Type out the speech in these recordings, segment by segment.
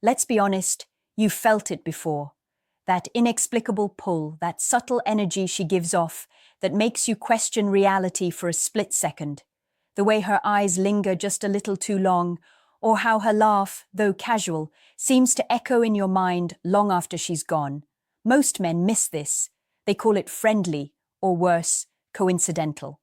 Let's be honest, you felt it before. That inexplicable pull, that subtle energy she gives off that makes you question reality for a split second. The way her eyes linger just a little too long, or how her laugh, though casual, seems to echo in your mind long after she's gone. Most men miss this. They call it friendly, or worse, coincidental.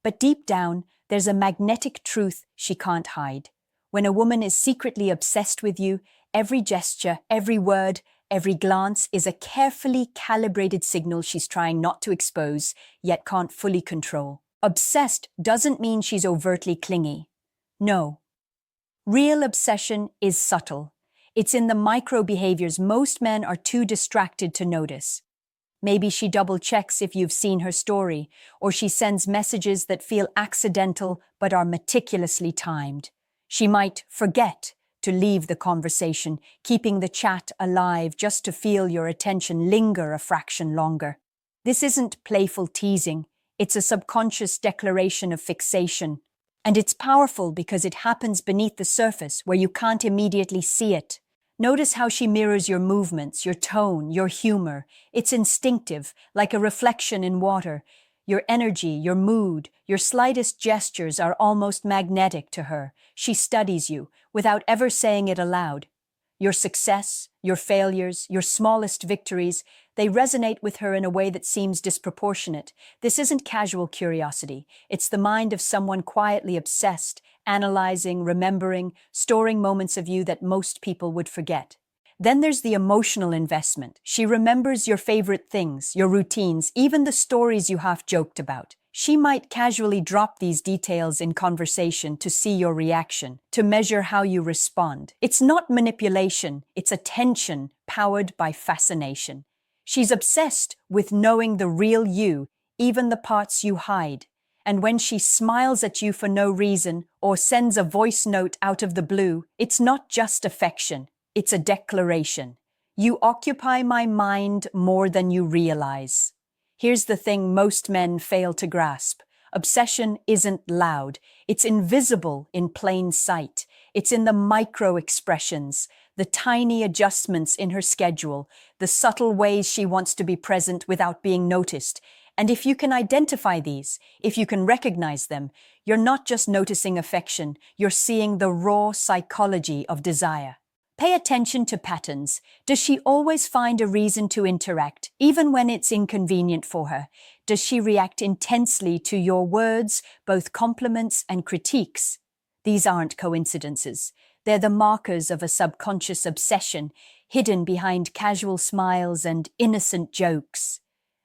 But deep down, there's a magnetic truth she can't hide. When a woman is secretly obsessed with you, every gesture, every word, every glance is a carefully calibrated signal she's trying not to expose, yet can't fully control. Obsessed doesn't mean she's overtly clingy. No. Real obsession is subtle. It's in the micro behaviors most men are too distracted to notice. Maybe she double-checks if you've seen her story, or she sends messages that feel accidental but are meticulously timed. She might forget to leave the conversation, keeping the chat alive just to feel your attention linger a fraction longer. This isn't playful teasing, it's a subconscious declaration of fixation. And it's powerful because it happens beneath the surface where you can't immediately see it. Notice how she mirrors your movements, your tone, your humor. It's instinctive, like a reflection in water. Your energy, your mood, your slightest gestures are almost magnetic to her. She studies you, without ever saying it aloud. Your success, your failures, your smallest victories, they resonate with her in a way that seems disproportionate. This isn't casual curiosity. It's the mind of someone quietly obsessed, analyzing, remembering, storing moments of you that most people would forget. Then there's the emotional investment. She remembers your favorite things, your routines, even the stories you half joked about. She might casually drop these details in conversation to see your reaction, to measure how you respond. It's not manipulation, it's attention powered by fascination. She's obsessed with knowing the real you, even the parts you hide. And when she smiles at you for no reason or sends a voice note out of the blue, it's not just affection, it's a declaration. You occupy my mind more than you realize. Here's the thing most men fail to grasp. Obsession isn't loud. It's invisible in plain sight. It's in the micro expressions, the tiny adjustments in her schedule, the subtle ways she wants to be present without being noticed. And if you can identify these, if you can recognize them, you're not just noticing affection, you're seeing the raw psychology of desire. Pay attention to patterns. Does she always find a reason to interact, even when it's inconvenient for her? Does she react intensely to your words, both compliments and critiques? These aren't coincidences. They're the markers of a subconscious obsession, hidden behind casual smiles and innocent jokes.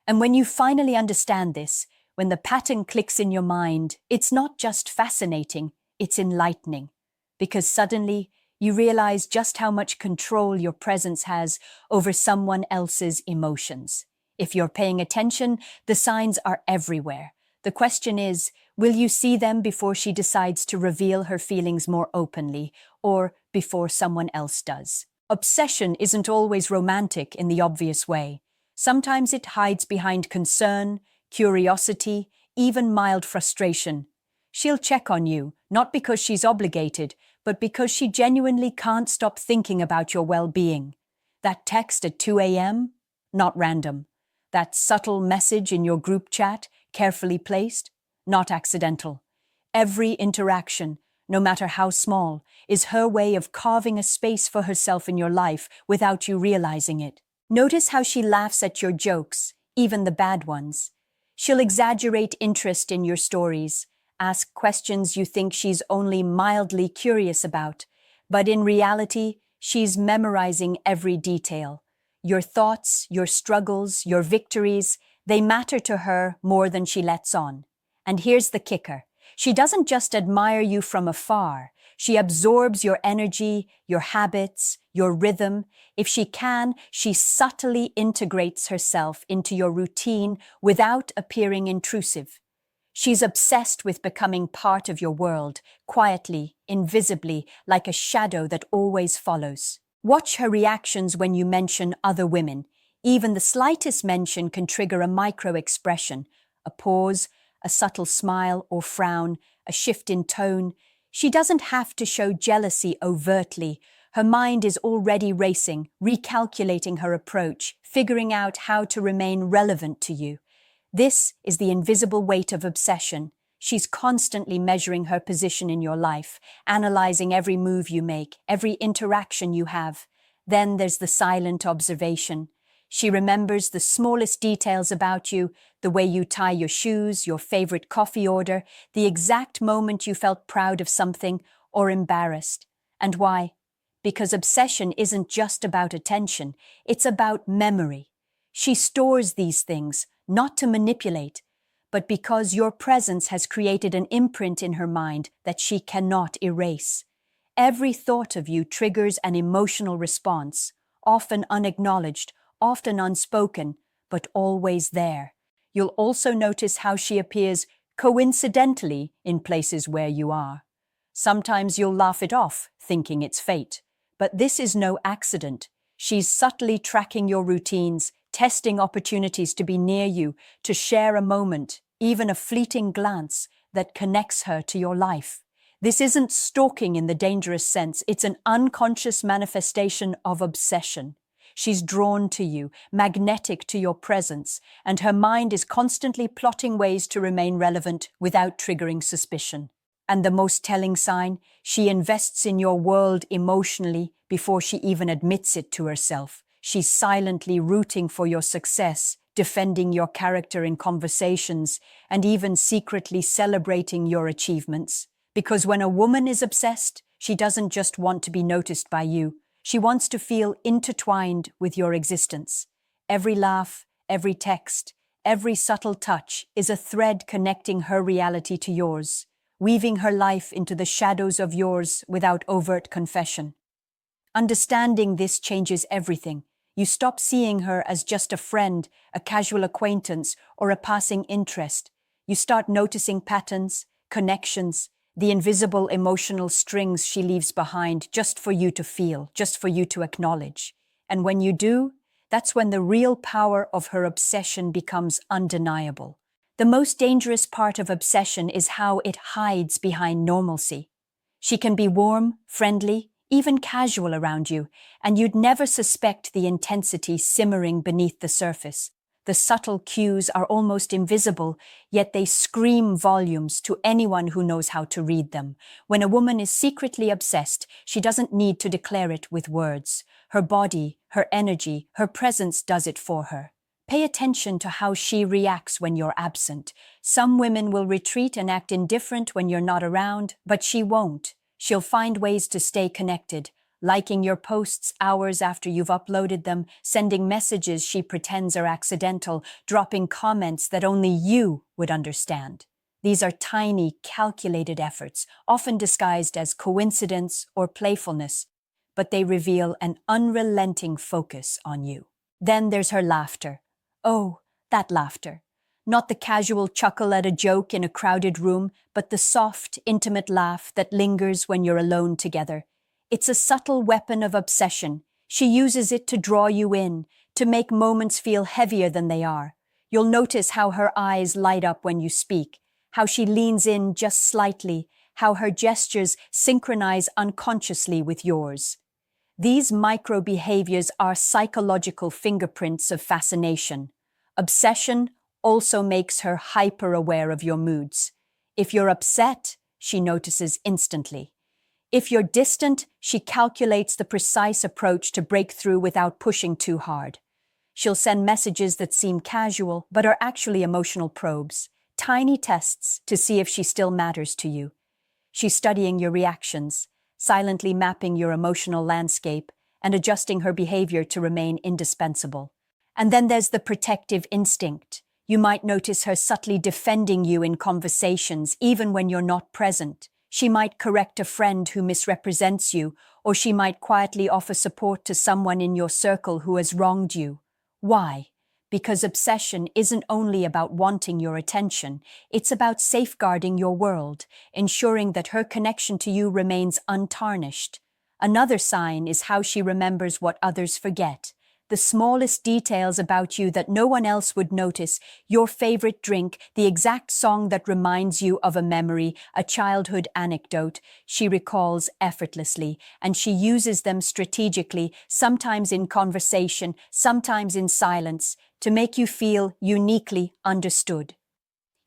And when you finally understand this, when the pattern clicks in your mind, it's not just fascinating, it's enlightening. Because suddenly, you realize just how much control your presence has over someone else's emotions. If you're paying attention, the signs are everywhere. The question is, will you see them before she decides to reveal her feelings more openly, or before someone else does? Obsession isn't always romantic in the obvious way. Sometimes it hides behind concern, curiosity, even mild frustration. She'll check on you, not because she's obligated, but because she genuinely can't stop thinking about your well-being. That text at 2 a.m.? Not random. That subtle message in your group chat, carefully placed? Not accidental. Every interaction, no matter how small, is her way of carving a space for herself in your life without you realizing it. Notice how she laughs at your jokes, even the bad ones. She'll exaggerate interest in your stories, ask questions you think she's only mildly curious about, but in reality, she's memorizing every detail. Your thoughts, your struggles, your victories, they matter to her more than she lets on. And here's the kicker. She doesn't just admire you from afar. She absorbs your energy, your habits, your rhythm. If she can, she subtly integrates herself into your routine without appearing intrusive. She's obsessed with becoming part of your world, quietly, invisibly, like a shadow that always follows. Watch her reactions when you mention other women. Even the slightest mention can trigger a micro-expression, a pause, a subtle smile or frown, a shift in tone. She doesn't have to show jealousy overtly. Her mind is already racing, recalculating her approach, figuring out how to remain relevant to you. This is the invisible weight of obsession. She's constantly measuring her position in your life, analyzing every move you make, every interaction you have. Then there's the silent observation. She remembers the smallest details about you, the way you tie your shoes, your favorite coffee order, the exact moment you felt proud of something or embarrassed. And why? Because obsession isn't just about attention, it's about memory. She stores these things, not to manipulate, but because your presence has created an imprint in her mind that she cannot erase. Every thought of you triggers an emotional response, often unacknowledged, often unspoken, but always there. You'll also notice how she appears coincidentally in places where you are. Sometimes you'll laugh it off, thinking it's fate. But this is no accident. She's subtly tracking your routines, testing opportunities to be near you, to share a moment, even a fleeting glance that connects her to your life. This isn't stalking in the dangerous sense, it's an unconscious manifestation of obsession. She's drawn to you, magnetic to your presence, and her mind is constantly plotting ways to remain relevant without triggering suspicion. And the most telling sign, she invests in your world emotionally before she even admits it to herself. She's silently rooting for your success, defending your character in conversations, and even secretly celebrating your achievements. Because when a woman is obsessed, she doesn't just want to be noticed by you. She wants to feel intertwined with your existence. Every laugh, every text, every subtle touch is a thread connecting her reality to yours, weaving her life into the shadows of yours without overt confession. Understanding this changes everything. You stop seeing her as just a friend, a casual acquaintance, or a passing interest. You start noticing patterns, connections, the invisible emotional strings she leaves behind just for you to feel, just for you to acknowledge. And when you do, that's when the real power of her obsession becomes undeniable. The most dangerous part of obsession is how it hides behind normalcy. She can be warm, friendly, even casual around you, and you'd never suspect the intensity simmering beneath the surface. The subtle cues are almost invisible, yet they scream volumes to anyone who knows how to read them. When a woman is secretly obsessed, she doesn't need to declare it with words. Her body, her energy, her presence does it for her. Pay attention to how she reacts when you're absent. Some women will retreat and act indifferent when you're not around, but she won't. She'll find ways to stay connected, liking your posts hours after you've uploaded them, sending messages she pretends are accidental, dropping comments that only you would understand. These are tiny, calculated efforts, often disguised as coincidence or playfulness, but they reveal an unrelenting focus on you. Then there's her laughter. Oh, that laughter. Not the casual chuckle at a joke in a crowded room, but the soft, intimate laugh that lingers when you're alone together. It's a subtle weapon of obsession. She uses it to draw you in, to make moments feel heavier than they are. You'll notice how her eyes light up when you speak, how she leans in just slightly, how her gestures synchronize unconsciously with yours. These micro-behaviors are psychological fingerprints of fascination. Obsession also makes her hyper-aware of your moods. If you're upset, she notices instantly. If you're distant, she calculates the precise approach to break through without pushing too hard. She'll send messages that seem casual but are actually emotional probes, tiny tests to see if she still matters to you. She's studying your reactions, silently mapping your emotional landscape and adjusting her behavior to remain indispensable. And then there's the protective instinct. You might notice her subtly defending you in conversations, even when you're not present. She might correct a friend who misrepresents you, or she might quietly offer support to someone in your circle who has wronged you. Why? Because obsession isn't only about wanting your attention, it's about safeguarding your world, ensuring that her connection to you remains untarnished. Another sign is how she remembers what others forget. the smallest details about you that no one else would notice, your favorite drink, the exact song that reminds you of a memory, a childhood anecdote, she recalls effortlessly, and she uses them strategically, sometimes in conversation, sometimes in silence, to make you feel uniquely understood.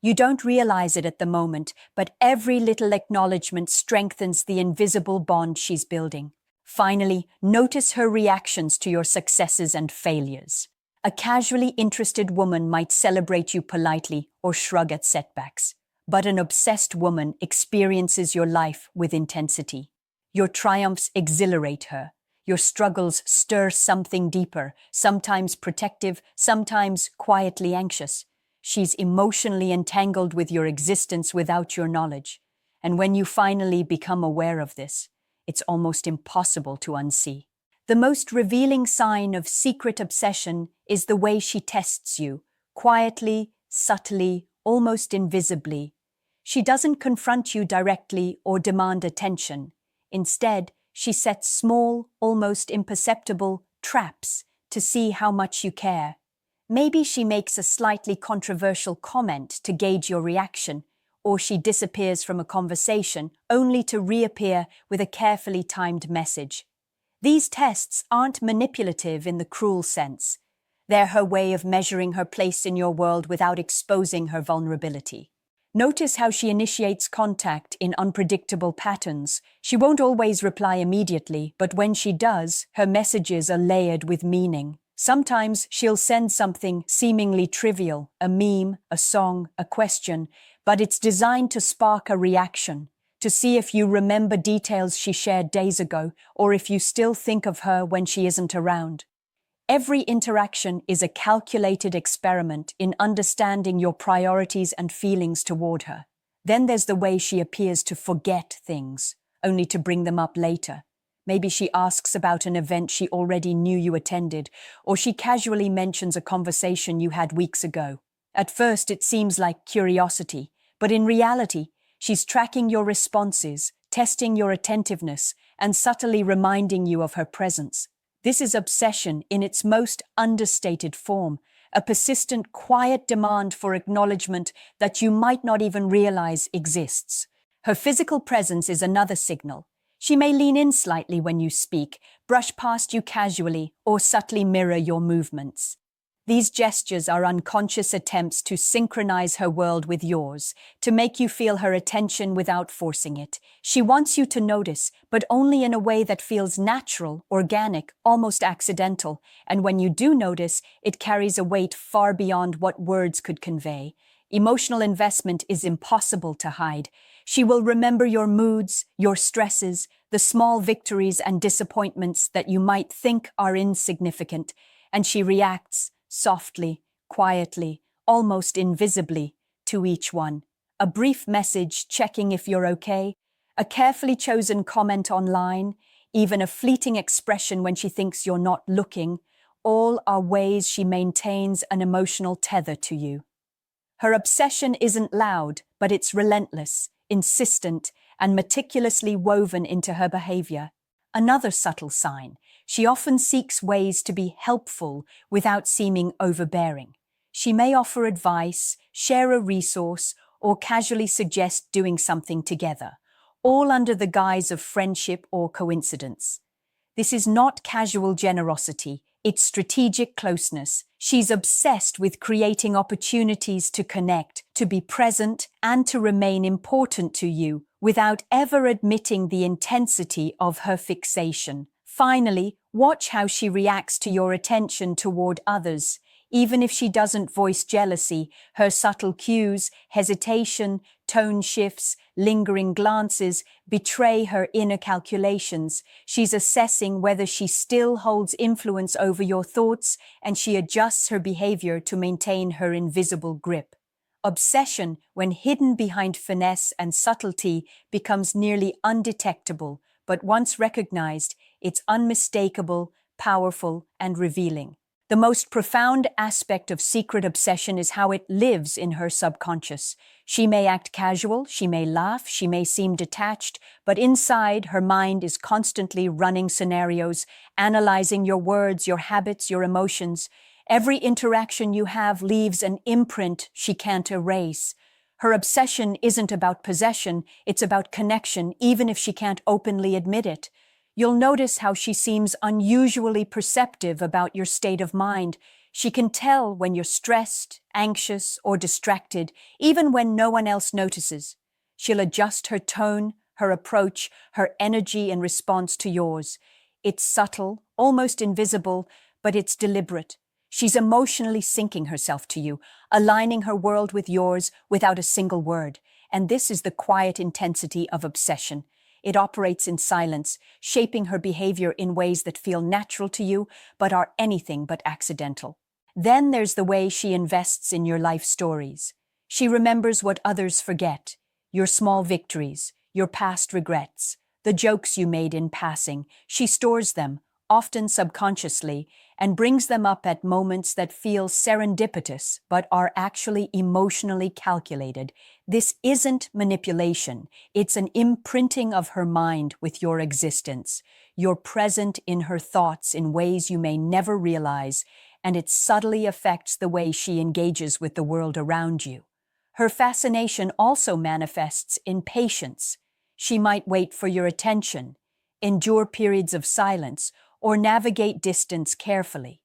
You don't realize it at the moment, but every little acknowledgement strengthens the invisible bond she's building. Finally, notice her reactions to your successes and failures. A casually interested woman might celebrate you politely or shrug at setbacks, but an obsessed woman experiences your life with intensity. Your triumphs exhilarate her. Your struggles stir something deeper, sometimes protective, sometimes quietly anxious. She's emotionally entangled with your existence without your knowledge. And when you finally become aware of this, it's almost impossible to unsee. The most revealing sign of secret obsession is the way she tests you, quietly, subtly, almost invisibly. She doesn't confront you directly or demand attention. Instead, she sets small, almost imperceptible traps to see how much you care. Maybe she makes a slightly controversial comment to gauge your reaction, or she disappears from a conversation only to reappear with a carefully timed message. These tests aren't manipulative in the cruel sense. They're her way of measuring her place in your world without exposing her vulnerability. Notice how she initiates contact in unpredictable patterns. She won't always reply immediately, but when she does, her messages are layered with meaning. Sometimes she'll send something seemingly trivial, a meme, a song, a question, but it's designed to spark a reaction, to see if you remember details she shared days ago, or if you still think of her when she isn't around. Every interaction is a calculated experiment in understanding your priorities and feelings toward her. Then there's the way she appears to forget things, only to bring them up later. Maybe she asks about an event she already knew you attended, or she casually mentions a conversation you had weeks ago. At first, it seems like curiosity, but in reality, she's tracking your responses, testing your attentiveness, and subtly reminding you of her presence. This is obsession in its most understated form, a persistent, quiet demand for acknowledgement that you might not even realize exists. Her physical presence is another signal. She may lean in slightly when you speak, brush past you casually, or subtly mirror your movements. These gestures are unconscious attempts to synchronize her world with yours, to make you feel her attention without forcing it. She wants you to notice, but only in a way that feels natural, organic, almost accidental, and when you do notice, it carries a weight far beyond what words could convey. Emotional investment is impossible to hide. She will remember your moods, your stresses, the small victories and disappointments that you might think are insignificant, and she reacts softly, quietly, almost invisibly, to each one. A brief message checking if you're okay, a carefully chosen comment online, even a fleeting expression when she thinks you're not looking, all are ways she maintains an emotional tether to you. Her obsession isn't loud, but it's relentless, insistent, and meticulously woven into her behavior. Another subtle sign, she often seeks ways to be helpful without seeming overbearing. She may offer advice, share a resource, or casually suggest doing something together, all under the guise of friendship or coincidence. This is not casual generosity, it's strategic closeness. She's obsessed with creating opportunities to connect, to be present, and to remain important to you, without ever admitting the intensity of her fixation. Finally, watch how she reacts to your attention toward others. Even if she doesn't voice jealousy, her subtle cues, hesitation, tone shifts, lingering glances betray her inner calculations. She's assessing whether she still holds influence over your thoughts, and she adjusts her behavior to maintain her invisible grip. Obsession, when hidden behind finesse and subtlety, becomes nearly undetectable, but once recognized, it's unmistakable, powerful, and revealing. The most profound aspect of secret obsession is how it lives in her subconscious. She may act casual, she may laugh, she may seem detached, but inside her mind is constantly running scenarios, analyzing your words, your habits, your emotions. Every interaction you have leaves an imprint she can't erase. Her obsession isn't about possession, it's about connection, even if she can't openly admit it. You'll notice how she seems unusually perceptive about your state of mind. She can tell when you're stressed, anxious, or distracted, even when no one else notices. She'll adjust her tone, her approach, her energy in response to yours. It's subtle, almost invisible, but it's deliberate. She's emotionally syncing herself to you, aligning her world with yours without a single word. And this is the quiet intensity of obsession. It operates in silence, shaping her behavior in ways that feel natural to you, but are anything but accidental. Then there's the way she invests in your life stories. She remembers what others forget, your small victories, your past regrets, the jokes you made in passing. She stores them, often subconsciously, and brings them up at moments that feel serendipitous but are actually emotionally calculated. This isn't manipulation, it's an imprinting of her mind with your existence. You're present in her thoughts in ways you may never realize, and it subtly affects the way she engages with the world around you. Her fascination also manifests in patience. She might wait for your attention, endure periods of silence, or navigate distance carefully.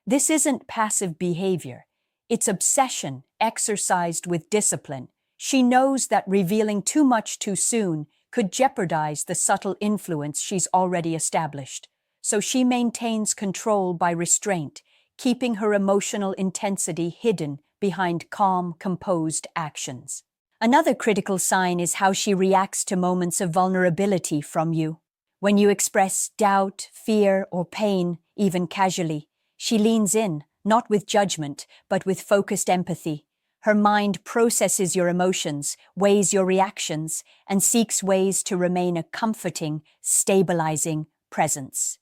This isn't passive behavior. It's obsession exercised with discipline. She knows that revealing too much too soon could jeopardize the subtle influence she's already established. So she maintains control by restraint, keeping her emotional intensity hidden behind calm, composed actions. Another critical sign is how she reacts to moments of vulnerability from you. When you express doubt, fear, or pain, even casually, she leans in, not with judgment, but with focused empathy. Her mind processes your emotions, weighs your reactions, and seeks ways to remain a comforting, stabilizing presence.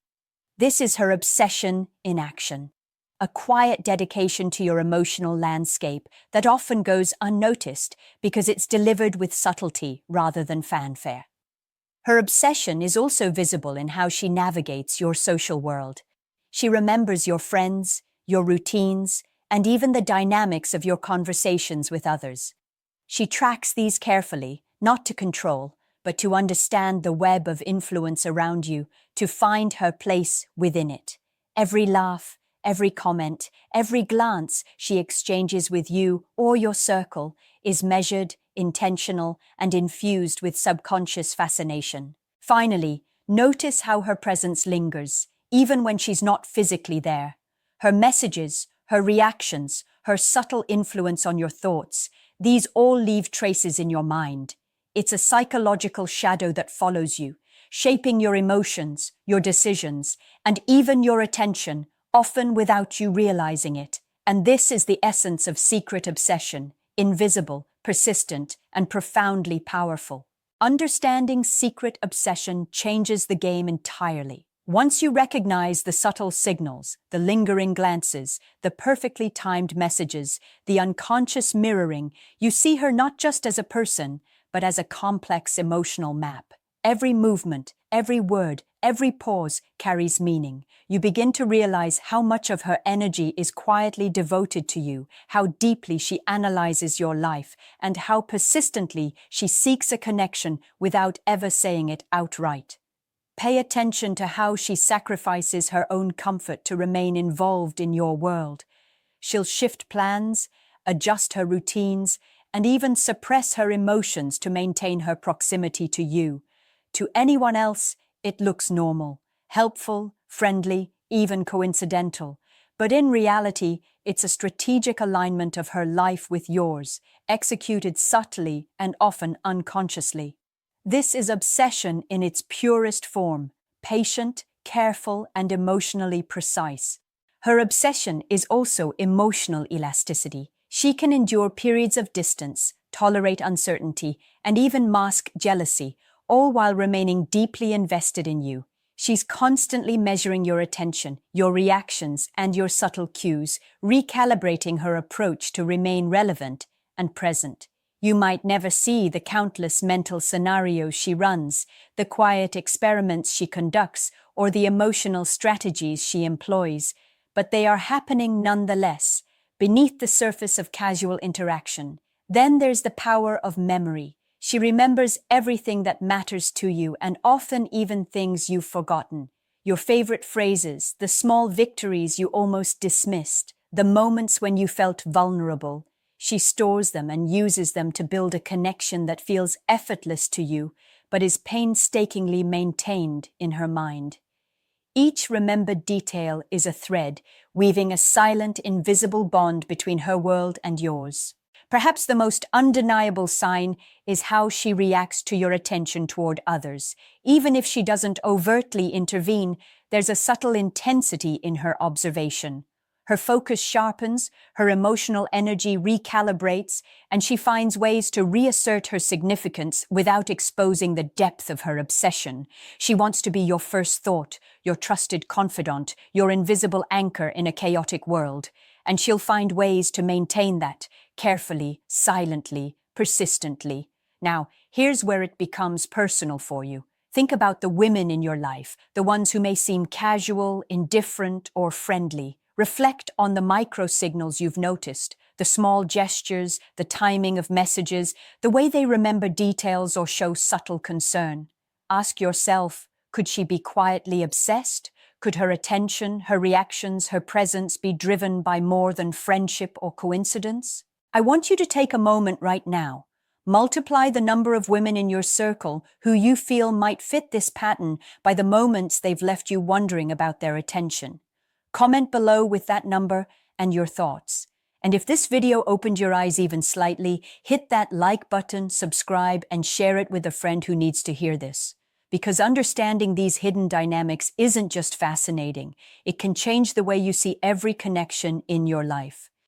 This is her obsession in action, a quiet dedication to your emotional landscape that often goes unnoticed because it's delivered with subtlety rather than fanfare. Her obsession is also visible in how she navigates your social world. She remembers your friends, your routines, and even the dynamics of your conversations with others. She tracks these carefully, not to control, but to understand the web of influence around you, to find her place within it. Every laugh, every comment, every glance she exchanges with you or your circle is measured, intentional, and infused with subconscious fascination. Finally, notice how her presence lingers, even when she's not physically there. Her messages, her reactions, her subtle influence on your thoughts, these all leave traces in your mind. It's a psychological shadow that follows you, shaping your emotions, your decisions, and even your attention, often without you realizing it. And this is the essence of secret obsession, invisible, persistent, and profoundly powerful. Understanding secret obsession changes the game entirely. Once you recognize the subtle signals, the lingering glances, the perfectly timed messages, the unconscious mirroring, you see her not just as a person, but as a complex emotional map. Every movement, every word, every pause carries meaning. You begin to realize how much of her energy is quietly devoted to you, how deeply she analyzes your life, and how persistently she seeks a connection without ever saying it outright. Pay attention to how she sacrifices her own comfort to remain involved in your world. She'll shift plans, adjust her routines, and even suppress her emotions to maintain her proximity to you. To anyone else, it looks normal, helpful, friendly, even coincidental. But in reality, it's a strategic alignment of her life with yours, executed subtly and often unconsciously. This is obsession in its purest form, patient, careful, and emotionally precise. Her obsession is also emotional elasticity. She can endure periods of distance, tolerate uncertainty, and even mask jealousy, all while remaining deeply invested in you. She's constantly measuring your attention, your reactions, and your subtle cues, recalibrating her approach to remain relevant and present. You might never see the countless mental scenarios she runs, the quiet experiments she conducts, or the emotional strategies she employs, but they are happening nonetheless, beneath the surface of casual interaction. Then there's the power of memory. She remembers everything that matters to you, and often even things you've forgotten. Your favorite phrases, the small victories you almost dismissed, the moments when you felt vulnerable. She stores them and uses them to build a connection that feels effortless to you, but is painstakingly maintained in her mind. Each remembered detail is a thread, weaving a silent, invisible bond between her world and yours. Perhaps the most undeniable sign is how she reacts to your attention toward others. Even if she doesn't overtly intervene, there's a subtle intensity in her observation. Her focus sharpens, her emotional energy recalibrates, and she finds ways to reassert her significance without exposing the depth of her obsession. She wants to be your first thought, your trusted confidant, your invisible anchor in a chaotic world, and she'll find ways to maintain that, carefully, silently, persistently. Now, here's where it becomes personal for you. Think about the women in your life, the ones who may seem casual, indifferent, or friendly. Reflect on the micro-signals you've noticed, the small gestures, the timing of messages, the way they remember details or show subtle concern. Ask yourself, could she be quietly obsessed? Could her attention, her reactions, her presence be driven by more than friendship or coincidence? I want you to take a moment right now. Multiply the number of women in your circle who you feel might fit this pattern by the moments they've left you wondering about their attention. Comment below with that number and your thoughts. And if this video opened your eyes even slightly, hit that like button, subscribe, and share it with a friend who needs to hear this. Because understanding these hidden dynamics isn't just fascinating, it can change the way you see every connection in your life.